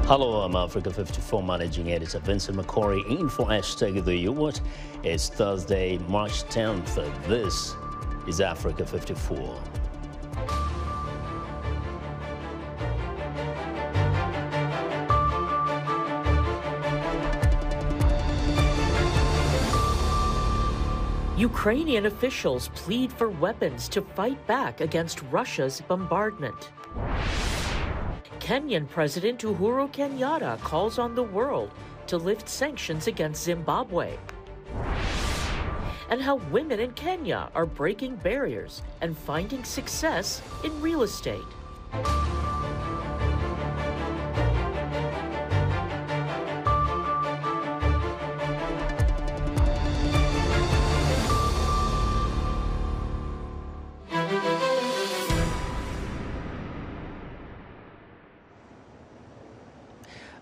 Hello, I'm Africa 54 Managing Editor Vincent McCory in for hashtag the U-Word. It's Thursday, March 10th. This is Africa 54. Ukrainian officials plead for weapons to fight back against Russia's bombardment. Kenyan President Uhuru Kenyatta calls on the world to lift sanctions against Zimbabwe. And how women in Kenya are breaking barriers and finding success in real estate.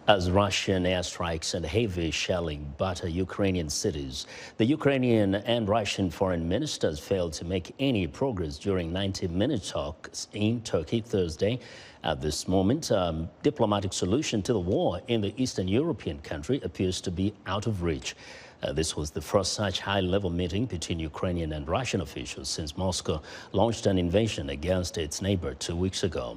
As Russian airstrikes and heavy shelling batter Ukrainian cities, the Ukrainian and Russian foreign ministers failed to make any progress during 90-minute talks in Turkey Thursday. At this moment, a diplomatic solution to the war in the Eastern European country appears to be out of reach. This was the first such high-level meeting between Ukrainian and Russian officials since Moscow launched an invasion against its neighbor 2 weeks ago.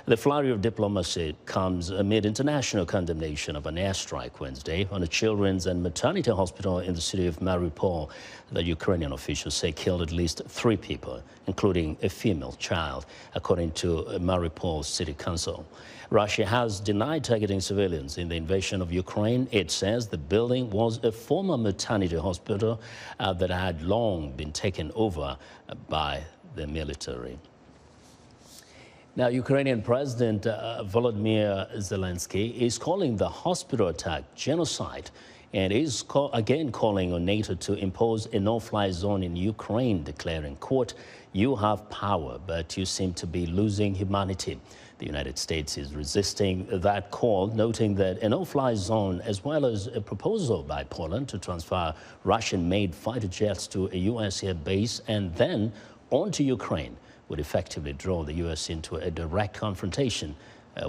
The flurry of diplomacy comes amid international condemnation of an airstrike Wednesday on a children's and maternity hospital in the city of Mariupol that Ukrainian officials say killed at least 3 people, including a female child, according to Mariupol City Council. Russia has denied targeting civilians in the invasion of Ukraine. It says the building was a former maternity hospital that had long been taken over by the military. Now, Ukrainian President Volodymyr Zelensky is calling the hospital attack genocide and is again calling on NATO to impose a no-fly zone in Ukraine, declaring, quote, "You have power, but you seem to be losing humanity." The United States is resisting that call, noting that a no-fly zone, as well as a proposal by Poland to transfer Russian-made fighter jets to a U.S. air base and then onto Ukraine, would effectively draw the U.S. into a direct confrontation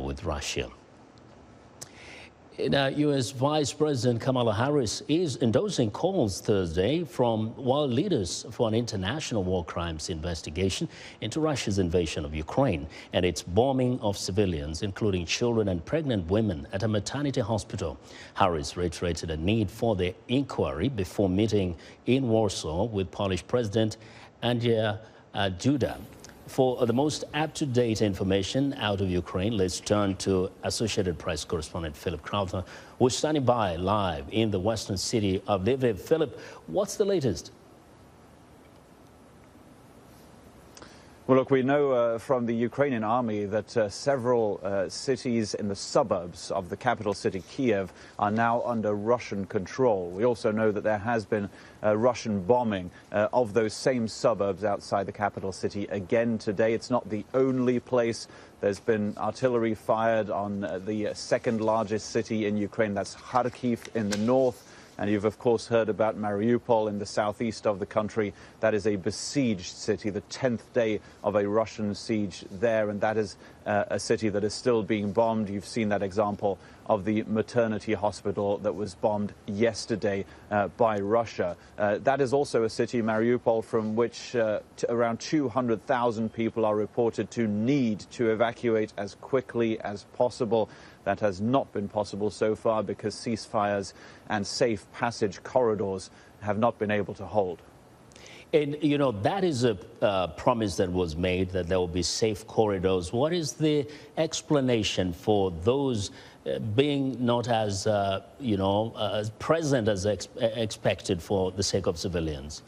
with Russia. Now, U.S. Vice President Kamala Harris is endorsing calls Thursday from world leaders for an international war crimes investigation into Russia's invasion of Ukraine and its bombing of civilians, including children and pregnant women, at a maternity hospital. Harris reiterated a need for the inquiry before meeting in Warsaw with Polish President Andrzej Duda. For the most up-to-date information out of Ukraine, let's turn to Associated Press correspondent Philip Crowther, who's standing by live in the western city of Lviv. Philip, what's the latest? Well, look, we know from the Ukrainian army that several cities in the suburbs of the capital city, Kiev, are now under Russian control. We also know that there has been Russian bombing of those same suburbs outside the capital city again today. It's not the only place. There's been artillery fired on the second largest city in Ukraine, that's Kharkiv in the north. And you've, of course, heard about Mariupol in the southeast of the country. That is a besieged city, the 10th day of a Russian siege there. And that is a city that is still being bombed. You've seen that example of the maternity hospital that was bombed yesterday by Russia. That is also a city, Mariupol, from which around 200,000 people are reported to need to evacuate as quickly as possible. That has not been possible so far because ceasefires and safe passage corridors have not been able to hold. And, you know, that is a promise that was made, that there will be safe corridors. What is the explanation for those being not as, as present as expected for the sake of civilians?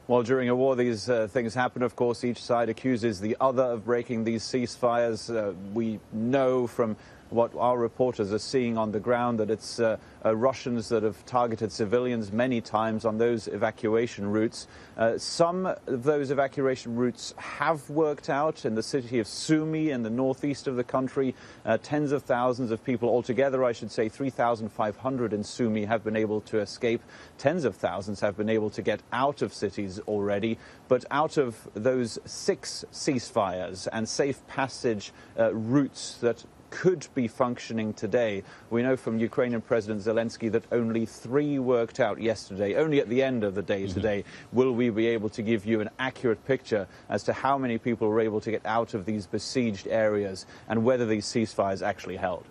Well, during a war, these things happen. Of course, each side accuses the other of breaking these ceasefires. We know from what our reporters are seeing on the ground, that it's Russians that have targeted civilians many times on those evacuation routes. Some of those evacuation routes have worked out. In the city of Sumy in the northeast of the country, tens of thousands of people altogether, I should say 3,500 in Sumy, have been able to escape. Tens of thousands have been able to get out of cities already. But out of those 6 ceasefires and safe passage routes that could be functioning today, we know from Ukrainian President Zelensky that only 3 worked out yesterday. Only at the end of the day today will we be able to give you an accurate picture as to how many people were able to get out of these besieged areas and whether these ceasefires actually held.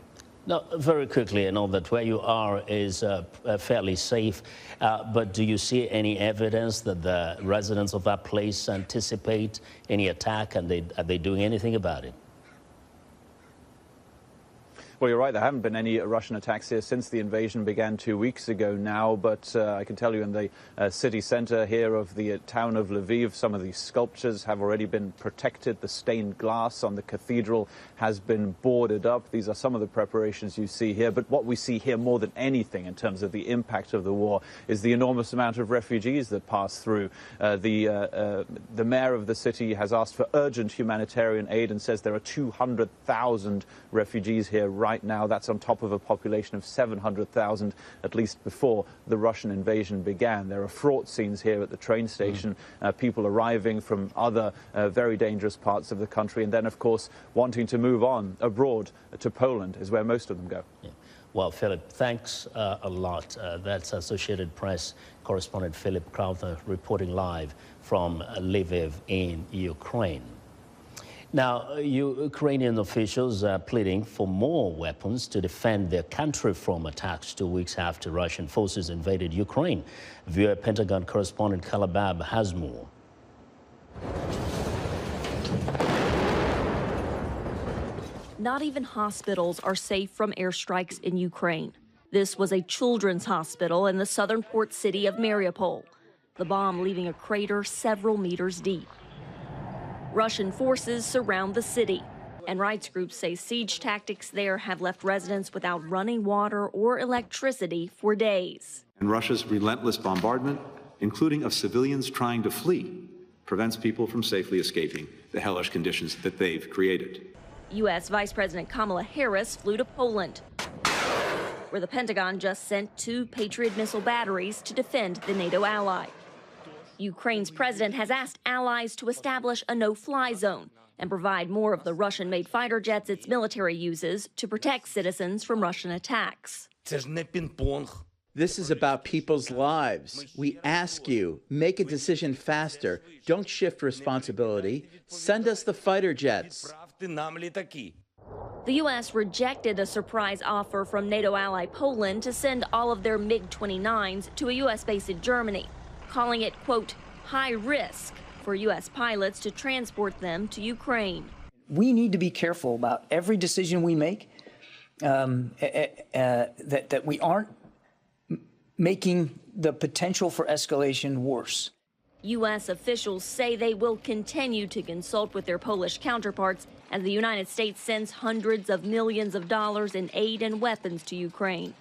Now, very quickly, I know that where you are is fairly safe, but do you see any evidence that the residents of that place anticipate any attack, and are they doing anything about it? Well, you're right. There haven't been any Russian attacks here since the invasion began 2 weeks ago now. But I can tell you in the city center here of the town of Lviv, some of these sculptures have already been protected. The stained glass on the cathedral has been boarded up. These are some of the preparations you see here. But what we see here more than anything in terms of the impact of the war is the enormous amount of refugees that pass through. The mayor of the city has asked for urgent humanitarian aid and says there are 200,000 refugees here right now. That's on top of a population of 700,000, at least before the Russian invasion began. There are fraught scenes here at the train station, people arriving from other very dangerous parts of the country, and then, of course, wanting to move on abroad to Poland is where most of them go. Yeah. Well, Philip, thanks a lot. That's Associated Press correspondent Philip Crowther reporting live from Lviv in Ukraine. Now, Ukrainian officials are pleading for more weapons to defend their country from attacks 2 weeks after Russian forces invaded Ukraine. VOA Pentagon correspondent Kalabab has more. Not even hospitals are safe from airstrikes in Ukraine. This was a children's hospital in the southern port city of Mariupol, the bomb leaving a crater several meters deep. Russian forces surround the city, and rights groups say siege tactics there have left residents without running water or electricity for days. And Russia's relentless bombardment, including of civilians trying to flee, prevents people from safely escaping the hellish conditions that they've created. U.S. Vice President Kamala Harris flew to Poland, where the Pentagon just sent 2 Patriot missile batteries to defend the NATO ally. Ukraine's president has asked allies to establish a no-fly zone and provide more of the Russian-made fighter jets its military uses to protect citizens from Russian attacks. This is about people's lives. We ask you, make a decision faster. Don't shift responsibility. Send us the fighter jets. The U.S. rejected a surprise offer from NATO ally Poland to send all of their MiG-29s to a U.S. base in Germany, calling it, quote, high risk for U.S. pilots to transport them to Ukraine. We need to be careful about every decision we make, that we aren't making the potential for escalation worse. U.S. officials say they will continue to consult with their Polish counterparts as the United States sends hundreds of millions of dollars in aid and weapons to Ukraine.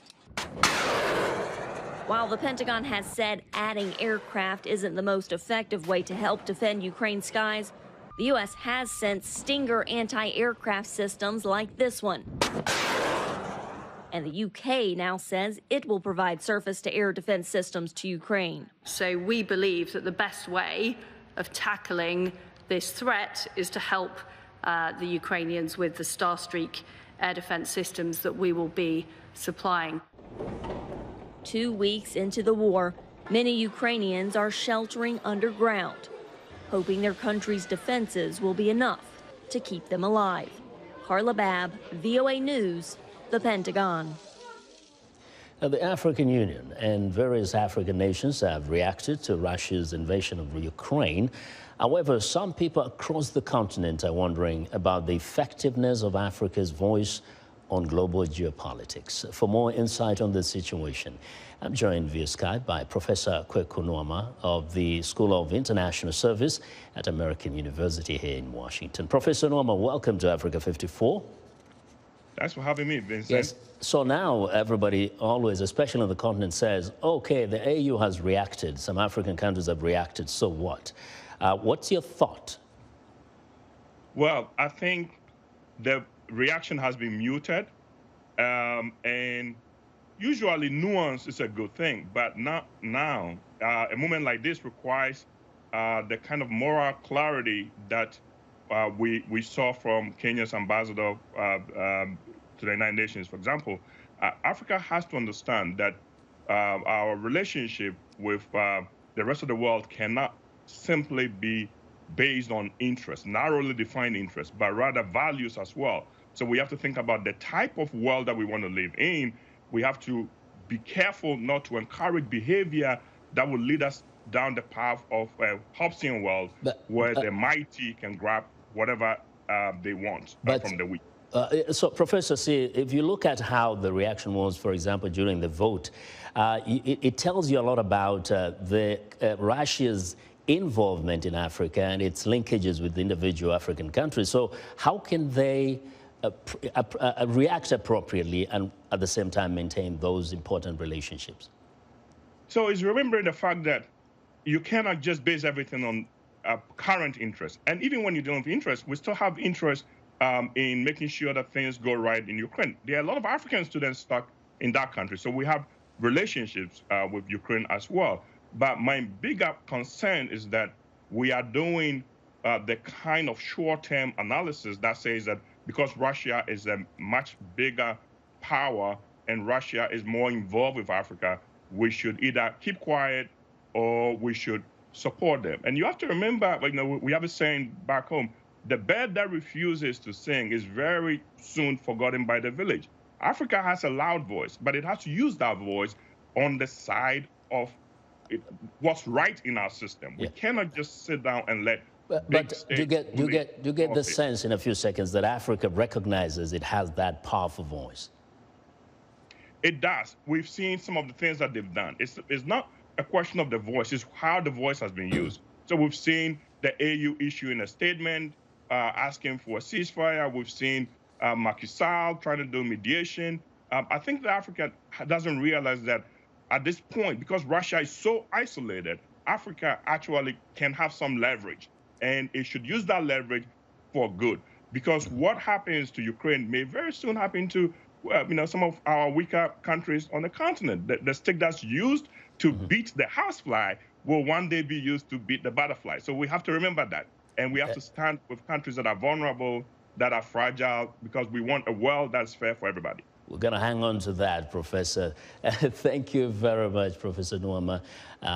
While the Pentagon has said adding aircraft isn't the most effective way to help defend Ukraine's skies, the U.S. has sent Stinger anti-aircraft systems like this one. And the U.K. now says it will provide surface-to-air defense systems to Ukraine. So we believe that the best way of tackling this threat is to help the Ukrainians with the Starstreak air defense systems that we will be supplying. 2 weeks into the war, many Ukrainians are sheltering underground, hoping their country's defenses will be enough to keep them alive. Carla Babb, VOA News, the Pentagon. The African Union and various African nations have reacted to Russia's invasion of Ukraine. However, some people across the continent are wondering about the effectiveness of Africa's voice on global geopolitics. For more insight on the situation, I'm joined via Skype by Professor Kweku Nuamah of the School of International Service at American University here in Washington. Professor Nuamah, welcome to Africa 54. Thanks for having me, Vincent. Yes. So now everybody always, especially on the continent, says, okay, the AU has reacted. Some African countries have reacted. So what? What's your thought? Well, I think the reaction has been muted. And usually nuance is a good thing. But not now. A moment like this requires the kind of moral clarity that we saw from Kenya's ambassador to the United Nations, for example. Africa has to understand that our relationship with the rest of the world cannot simply be based on interest, narrowly defined interest, but rather values as well. So we have to think about the type of world that we want to live in. We have to be careful not to encourage behavior that will lead us down the path of a Hobbesian world where the mighty can grab whatever they want from the weak. So, Professor C, if you look at how the reaction was, for example, during the vote, it tells you a lot about Russia's involvement in Africa and its linkages with individual African countries. So how can they react appropriately and at the same time maintain those important relationships? So it's remembering the fact that you cannot just base everything on current interest. And even when you don't have interest, we still have interest in making sure that things go right in Ukraine. There are a lot of African students stuck in that country. So we have relationships with Ukraine as well. But my bigger concern is that we are doing the kind of short-term analysis that says that because Russia is a much bigger power and Russia is more involved with Africa, we should either keep quiet or we should support them. And you have to remember, we have a saying back home, the bird that refuses to sing is very soon forgotten by the village. Africa has a loud voice, but it has to use that voice on the side of what's right in our system. We cannot just sit down and let But do you get the sense in a few seconds that Africa recognizes it has that powerful voice? It does. We've seen some of the things that they've done. It's not a question of the voice, it's how the voice has been used. So we've seen the AU issuing a statement asking for a ceasefire. We've seen Macky Sall trying to do mediation. I think that Africa doesn't realize that at this point, because Russia is so isolated, Africa actually can have some leverage. And it should use that leverage for good. Because what happens to Ukraine may very soon happen to some of our weaker countries on the continent. The stick that's used to beat the housefly will one day be used to beat the butterfly. So we have to remember that. And we have to stand with countries that are vulnerable, that are fragile, because we want a world that's fair for everybody. We're going to hang on to that, Professor. Thank you very much, Professor Nuamah,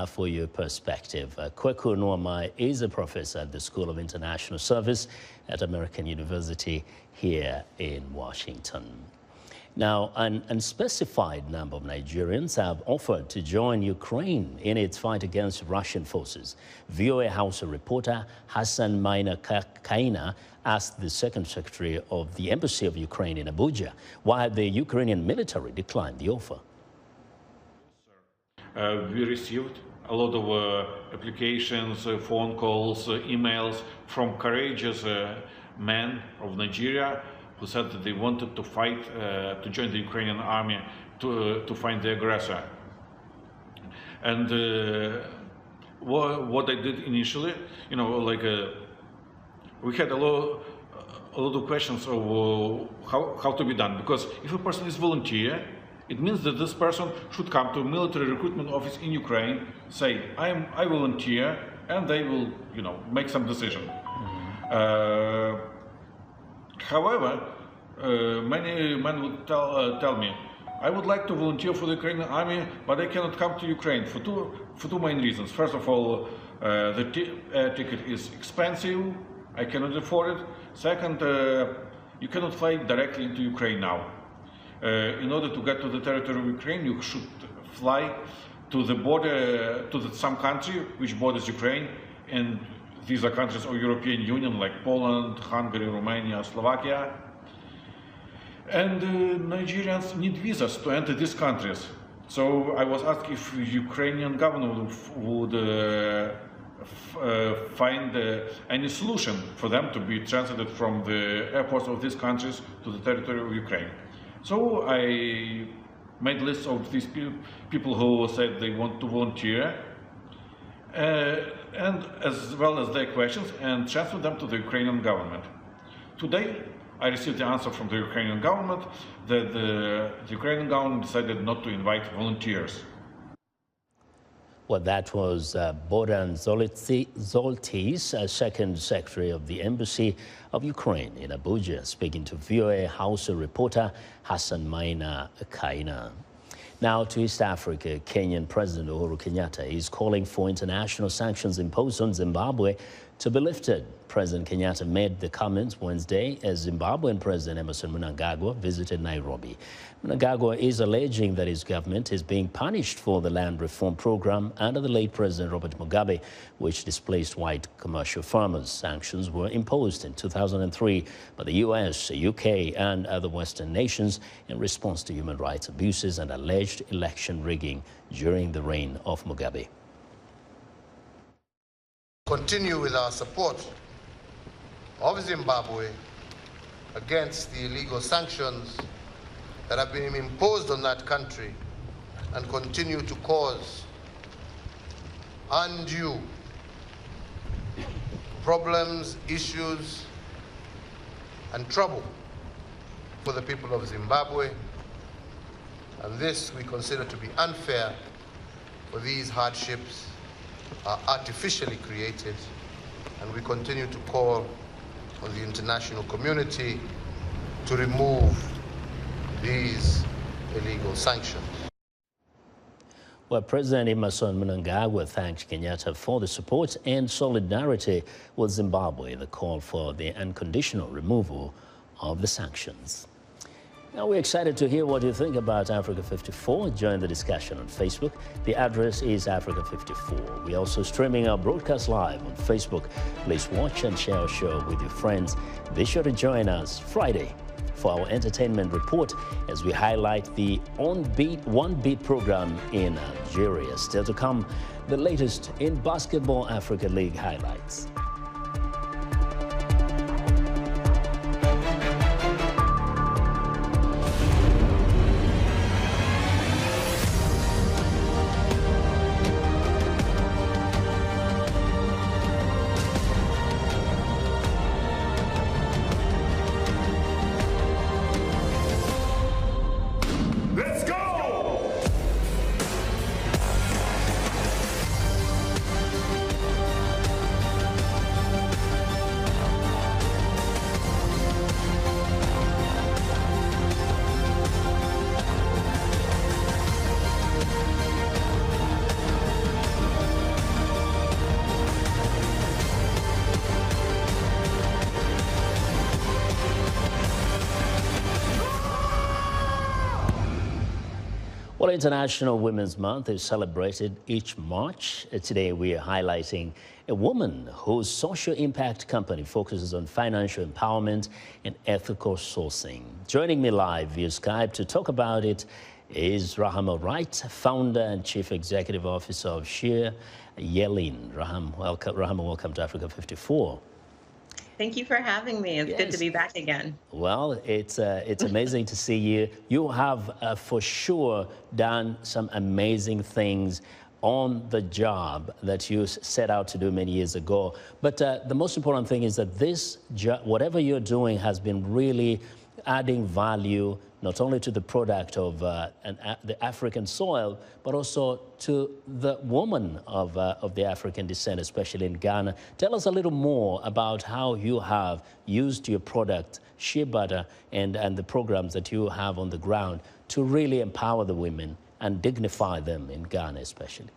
for your perspective. Kweku Nuamah is a professor at the School of International Service at American University here in Washington. Now, an unspecified number of Nigerians have offered to join Ukraine in its fight against Russian forces. VOA House reporter Hassan Maina Kaina asked the Second Secretary of the Embassy of Ukraine in Abuja why the Ukrainian military declined the offer. We received a lot of applications, phone calls, emails from courageous men of Nigeria who said that they wanted to fight, to join the Ukrainian army to find the aggressor. And what I did initially, we had a lot of questions of how to be done. Because if a person is volunteer, it means that this person should come to a military recruitment office in Ukraine, say, I volunteer, and they will, make some decision. However, many men would tell me, I would like to volunteer for the Ukrainian army, but I cannot come to Ukraine for two main reasons. First of all, the ticket is expensive, I cannot afford it. Second, you cannot fly directly into Ukraine now. In order to get to the territory of Ukraine, you should fly to the border, to some country which borders Ukraine, and these are countries of European Union like Poland, Hungary, Romania, Slovakia. And Nigerians need visas to enter these countries. So I was asked if Ukrainian government would find any solution for them to be transited from the airports of these countries to the territory of Ukraine. So I made lists of these people who said they want to volunteer, and as well as their questions, and transferred them to the Ukrainian government. Today, I received the answer from the Ukrainian government that the Ukrainian government decided not to invite volunteers. Well, that was Bohdan Zoltis, Second Secretary of the Embassy of Ukraine in Abuja, speaking to VOA Hausa reporter Hassan Maina Kaina. Now to East Africa, Kenyan President Uhuru Kenyatta is calling for international sanctions imposed on Zimbabwe to be lifted. President Kenyatta made the comments Wednesday as Zimbabwean President Emmerson Mnangagwa visited Nairobi. Mnangagwa is alleging that his government is being punished for the land reform program under the late President Robert Mugabe, which displaced white commercial farmers. Sanctions were imposed in 2003 by the US, UK, and other Western nations in response to human rights abuses and alleged election rigging during the reign of Mugabe. Continue with our support of Zimbabwe against the illegal sanctions that have been imposed on that country and continue to cause undue problems, issues, and trouble for the people of Zimbabwe. And this we consider to be unfair, for these hardships are artificially created, and we continue to call on the international community to remove these illegal sanctions. Well, President Emmerson Mnangagwa thanked Kenyatta for the support and solidarity with Zimbabwe in the call for the unconditional removal of the sanctions. Now, we're excited to hear what you think about Africa 54. Join the discussion on Facebook. The address is Africa 54. We're also streaming our broadcast live on Facebook. Please watch and share our show with your friends. Be sure to join us Friday for our entertainment report as we highlight the One Beat program in Nigeria. Still to come, the latest in Basketball Africa League highlights. Well, International Women's Month is celebrated each March. Today we are highlighting a woman whose social impact company focuses on financial empowerment and ethical sourcing. Joining me live via Skype to talk about it is Rahama Wright, founder and chief executive officer of Sheer Yelin. Rahama, welcome to Africa 54. Thank you for having me. It's good to be back again. Well, it's amazing to see you. You have for sure done some amazing things on the job that you set out to do many years ago. But the most important thing is that this job, whatever you're doing, has been really adding value not only to the product of the African soil, but also to the woman of the African descent, especially in Ghana. Tell us a little more about how you have used your product, shea butter, and the programs that you have on the ground to really empower the women and dignify them in Ghana especially.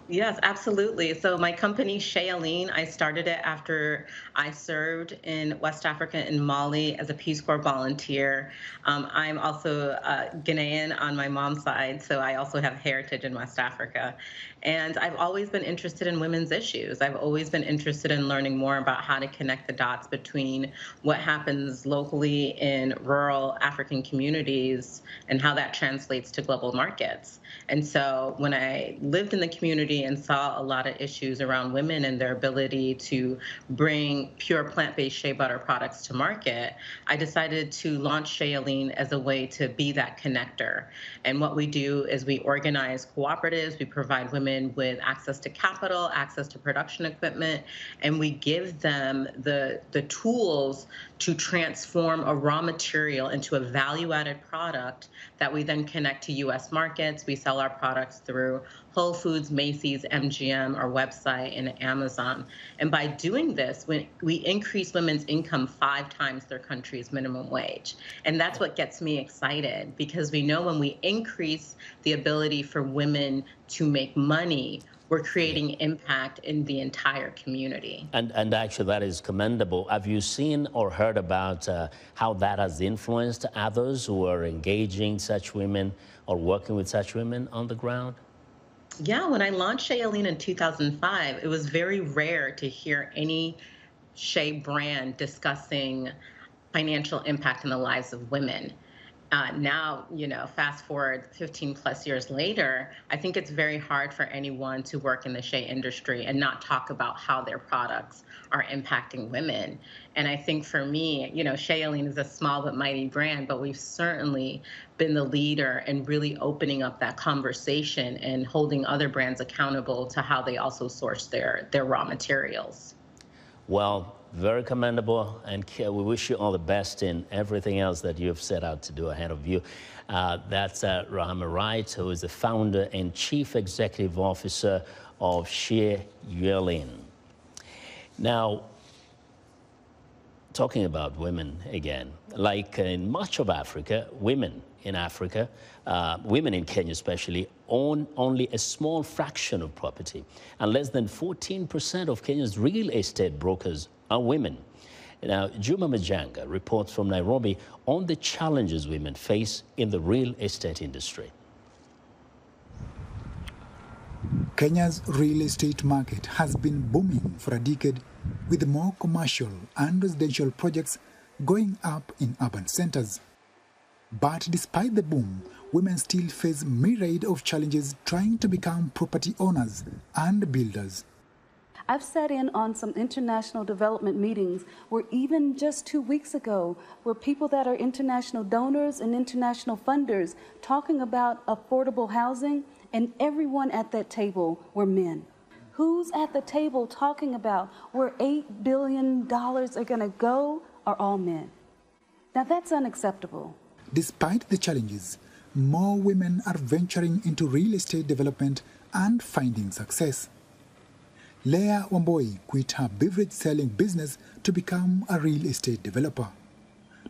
Yes, absolutely. So my company, Shea Yelin, I started it after I served in West Africa and Mali as a Peace Corps volunteer. I'm also Ghanaian on my mom's side, so I also have heritage in West Africa. And I've always been interested in women's issues. I've always been interested in learning more about how to connect the dots between what happens locally in rural African communities and how that translates to global markets. And so when I lived in the community community and saw a lot of issues around women and their ability to bring pure plant-based shea butter products to market, I decided to launch Shailene as a way to be that connector. And what we do is we organize cooperatives, we provide women with access to capital, access to production equipment, and we give them the tools to transform a raw material into a value-added product that we then connect to U.S. markets. We sell our products through Whole Foods, Macy's, MGM, our website, and Amazon. And by doing this, we increase women's income 5 times their country's minimum wage. And that's what gets me excited, because we know when we increase the ability for women to make money, we're creating impact in the entire community. And actually, that is commendable. Have you seen or heard about how that has influenced others who are engaging such women or working with such women on the ground? Yeah, when I launched Shailene in 2005, it was very rare to hear any shea brand discussing financial impact in the lives of women. Now, fast forward 15 plus years later, I think it's very hard for anyone to work in the shea industry and not talk about how their products are impacting women. And I think for me, Shailene is a small but mighty brand, but we've certainly been the leader in really opening up that conversation and holding other brands accountable to how they also source their raw materials. Well, very commendable, and we wish you all the best in everything else that you've set out to do ahead of you. That's Rahama Wright, who is the founder and chief executive officer of Shailene. Now, talking about women again, like in much of Africa, women in Africa, women in Kenya especially, own only a small fraction of property, and less than 14% of Kenya's real estate brokers are women. Now, Juma Majanga reports from Nairobi on the challenges women face in the real estate industry. Kenya's real estate market has been booming for a decade, with more commercial and residential projects going up in urban centers. But despite the boom, women still face a myriad of challenges trying to become property owners and builders. I've sat in on some international development meetings where even just 2 weeks ago were people that are international donors and international funders talking about affordable housing, and everyone at that table were men. Who's at the table talking about where $8 billion are going to go are all men. Now that's unacceptable. Despite the challenges, more women are venturing into real estate development and finding success. Leah Wamboi quit her beverage selling business to become a real estate developer.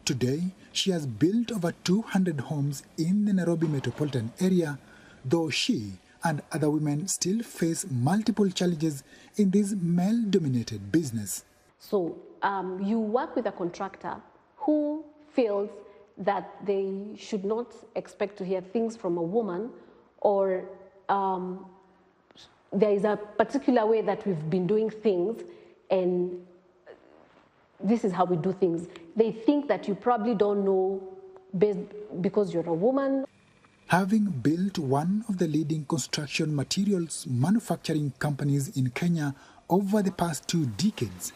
Today, she has built over 200 homes in the Nairobi metropolitan area, though she and other women still face multiple challenges in this male-dominated business. So you work with a contractor who feels that they should not expect to hear things from a woman, or there is a particular way that we've been doing things, and this is how we do things. They think that you probably don't know because you're a woman. Having built one of the leading construction materials manufacturing companies in Kenya over the past 2 decades,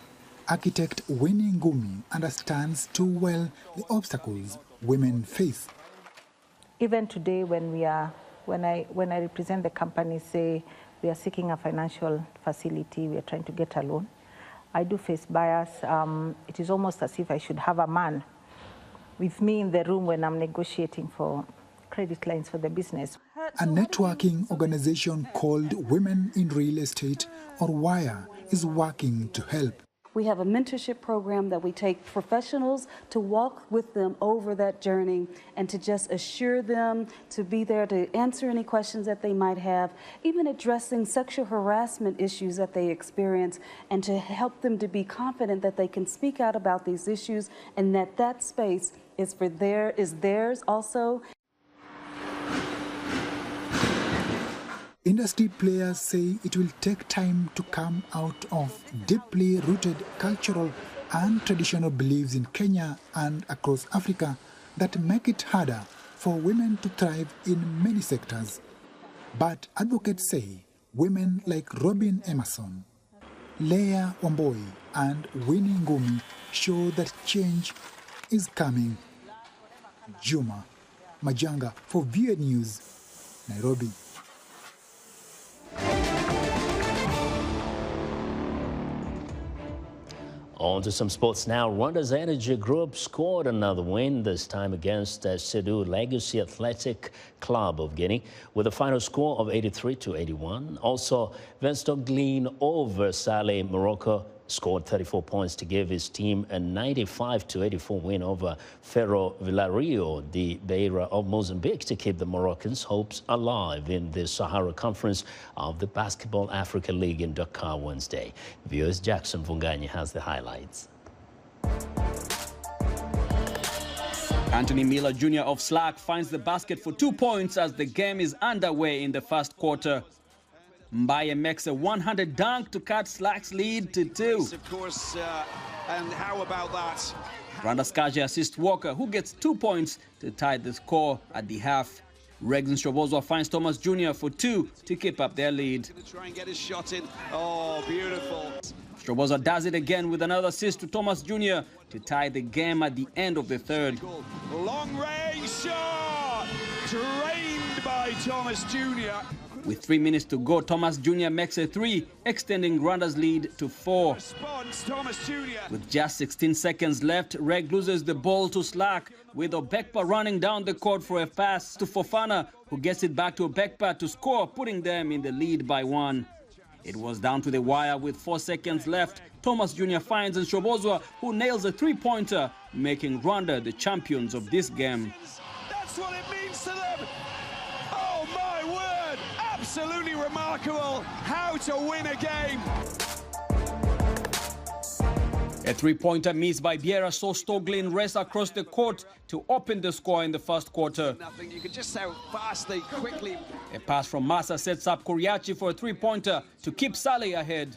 architect Winnie Ngumi understands too well the obstacles women face. Even today, when I represent the company, say we are seeking a financial facility, we are trying to get a loan, I do face bias. It is almost as if I should have a man with me in the room when I'm negotiating for credit lines for the business. A networking organization called Women in Real Estate, or WIRE, is working to help. We have a mentorship program that we take professionals to walk with them over that journey and to just assure them to be there to answer any questions that they might have, even addressing sexual harassment issues that they experience, and to help them to be confident that they can speak out about these issues and that that space is theirs also. Industry players say it will take time to come out of deeply rooted cultural and traditional beliefs in Kenya and across Africa that make it harder for women to thrive in many sectors. But advocates say women like Robin Emerson, Leah Wamboi, and Winnie Ngumi show that change is coming. Juma Majanga for VOA News, Nairobi. On to some sports now. Rwanda's Energy Group scored another win, this time against Sedu Legacy Athletic Club of Guinea, with a final score of 83-81. Also, Venstoglin over Saleh Morocco scored 34 points to give his team a 95-84 win over Ferro Vilario de Beira of Mozambique to keep the Moroccans' hopes alive in the Sahara Conference of the Basketball Africa League in Dakar Wednesday. Viewers, Jackson Vunganya has the highlights. Anthony Miller Jr. of Slack finds the basket for 2 points as the game is underway in the first quarter. Mbaye makes a 100 dunk to cut Slack's lead to 2. Of course, and how about that? Rwanda's Kaji assists Walker, who gets 2 points to tie the score at the half. Regan Shobozwa finds Thomas Jr. for 2 to keep up their lead. Try and get his shot in. Oh, beautiful. Shobozwa does it again with another assist to Thomas Jr. to tie the game at the end of the third. Long range shot! Drained by Thomas Jr. With 3 minutes to go, Thomas Jr. makes a 3, extending Rwanda's lead to 4. Response, Thomas Jr. With just 16 seconds left, Reg loses the ball to Slack, with Obekpa running down the court for a pass to Fofana, who gets it back to Obekpa to score, putting them in the lead by 1. It was down to the wire with 4 seconds left. Thomas Jr. finds Shobozwa, who nails a 3-pointer, making Rwanda the champions of this game. That's what it means to them! Oh my word! Absolutely remarkable how to win a game. A 3-pointer missed by Biera saw Stoglin race across the court to open the score in the first quarter. Nothing. You can just see how fast they quickly. A pass from Massa sets up Kuriachi for a 3-pointer to keep Saleh ahead.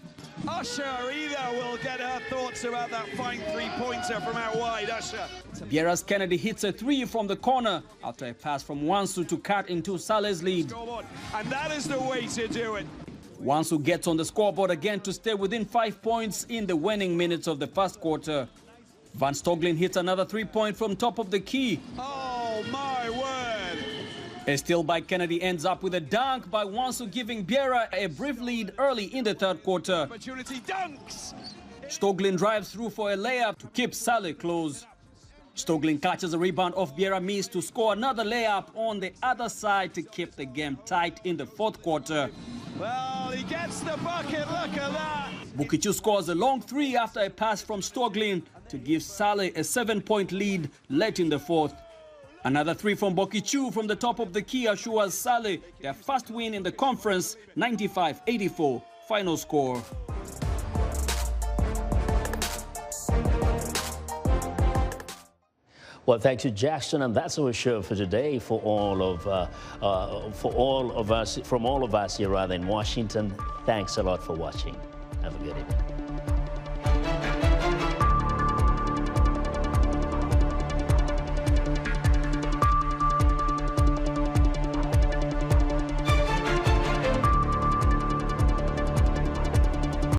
Usher either will get her thoughts about that fine 3-pointer from out wide. Usher. Biera's Kennedy hits a 3 from the corner after a pass from Wansu to cut into Saleh's lead. And that is the way to do it. Wansu gets on the scoreboard again to stay within 5 points in the waning minutes of the first quarter. Van Stoglin hits another 3-point from top of the key. Oh my word! A steal by Kennedy ends up with a dunk by Wansu, giving Biera a brief lead early in the third quarter. Opportunity dunks! Stoglin drives through for a layup to keep Saleh close. Stoglin catches a rebound off Biera miss to score another layup on the other side to keep the game tight in the fourth quarter. Well, he gets the bucket, look at that! Bukichu scores a long 3 after a pass from Stoglin to give Saleh a 7-point lead late in the fourth. Another 3 from Bukichu from the top of the key assures Saleh their first win in the conference, 95-84 final score. Well, thank you, Jackson, and that's our show for today. From all of us here rather in Washington, thanks a lot for watching. Have a good evening.